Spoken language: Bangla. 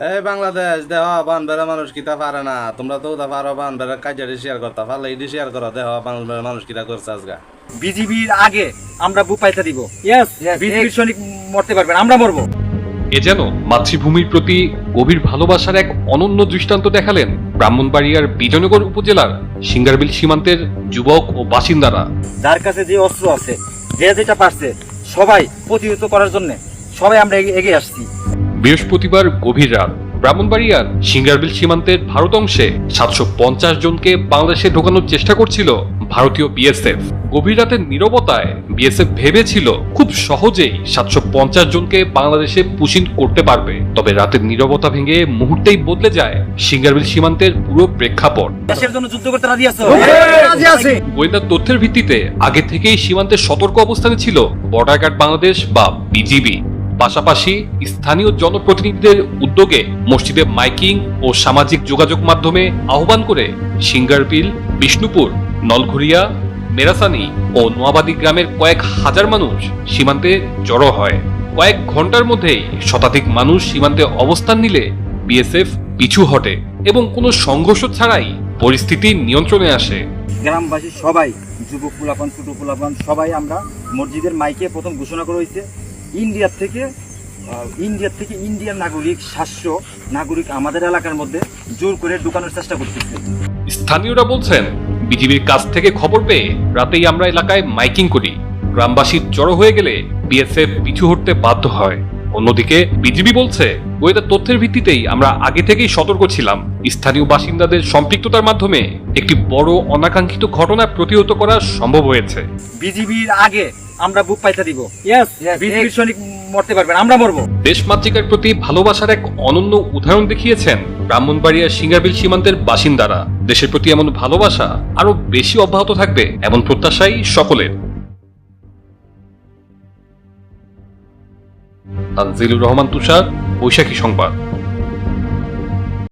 এই বাংলাদেশ দেহ বানবেরা মানুষ কিতা পারে না, তোমরা তো ওটা পারো বানবেরা কাজে শেয়ার করতে পারলে এটি শেয়ার করো, দেহ বাংলাদেশের মানুষ কিতা করছে আজকে। বিজিবির আগে আমরা বুক পাইতে দিব। ইয়েস, বিজিবির সৈনিক মরতে পারবেন, আমরা মরবো। এ যেন মাতৃভূমির প্রতি গভীর ভালোবাসার এক অনন্য দৃষ্টান্ত দেখালেন ব্রাহ্মণবাড়িয়ার বিজয়নগর উপজেলার সিঙ্গারবিল সীমান্তের যুবক ও বাসিন্দারা। যার কাছে যে অস্ত্র আছে, যে যেটা পারছে, সবাই প্রতিহত করার জন্য সবাই আমরা এগিয়ে আসছি। বৃহস্পতিবার গভীর রাত ব্রাহ্মণবাড়িয়ার সিঙ্গারবিল সীমান্তের ভারত অংশে 750 জনকে বাংলাদেশে ঢোকানোর চেষ্টা করছিল ভারতীয় বিএসএফ। গভীর রাতের নীরবতায় বিএসএফ ভেবেছিল খুব সহজেই 750 জনকে বাংলাদেশে পুশিং করতে পারবে, তবে রাতের নীরবতা ভেঙে মুহূর্তেই বদলে যায় সিঙ্গারবিল সীমান্তের পুরো প্রেক্ষাপট। দেশের জন্য যুদ্ধ করতে রাজি আছো? রাজি আছি। গোয়েন্দা তথ্যের ভিত্তিতে আগে থেকেই সীমান্তের সতর্ক অবস্থানে ছিল বর্ডার গার্ড বাংলাদেশ বা বিজিবি। পাশাপাশি স্থানীয় জনপ্রতিনিধিদের উদ্যোগে মসজিদে মাইকিং ও সামাজিক যোগাযোগ মাধ্যমে আহ্বান করে সিঙ্গারবিল, বিষ্ণুপুর, নলঘুরিয়া, মেরাসানি ও নোয়াবাদী গ্রামের কয়েক হাজার মানুষ সীমান্তে জড়ো হয়। কয়েক ঘন্টার মধ্যেই শতাধিক মানুষ সীমান্তে অবস্থান নিলে বিএসএফ পিছু হটে এবং কোনো সংঘর্ষ ছাড়াই পরিস্থিতি নিয়ন্ত্রণে আসে। গ্রামবাসী সবাই, যুবক পোলাপান, ছোট পোলাপান, সবাই আমরা মসজিদের মাইকে প্রথম ঘোষণা করা হয়েছে ইন্ডিয়ার থেকে ইন্ডিয়ান নাগরিক 700 নাগরিক আমাদের এলাকার মধ্যে জোর করে ঢুকানোর চেষ্টা করতেছে। স্থানীয়রা বলছেন, বিজিবির কাছ থেকে খবর পেয়ে রাতেই আমরা এলাকায় মাইকিং করি। গ্রামবাসী জড়ো হয়ে গেলে বিএসএফ পিছু হটতে বাধ্য হয়। অন্যদিকে বিজিবি বলছে, গোয়েন্দা তথ্যের ভিত্তিতেই আমরা আগে থেকেই সতর্ক ছিলাম। স্থানীয় বাসিন্দাদের সম্পৃক্ততার মাধ্যমে একটি বড় অনাকাঙ্ক্ষিত ঘটনা প্রতিহত করা সম্ভব হয়েছে। বিজিবির আগে আমরা বুক পাইতে দিব। ইয়েস, বিজিবির সৈনিক মরতে পারবেন, আমরা মরবো। দেশমাতৃকার প্রতি ভালোবাসার এক অনন্য উদাহরণ দেখিয়েছেন ব্রাহ্মণবাড়িয়ার সিঙ্গারবিল সীমান্তের বাসিন্দারা। দেশের প্রতি এমন ভালোবাসা আরো বেশি অব্যাহত থাকবে এমন প্রত্যাশাই সকলের। তানজিলুর রহমান তুষার, বৈশাখী সংবাদ।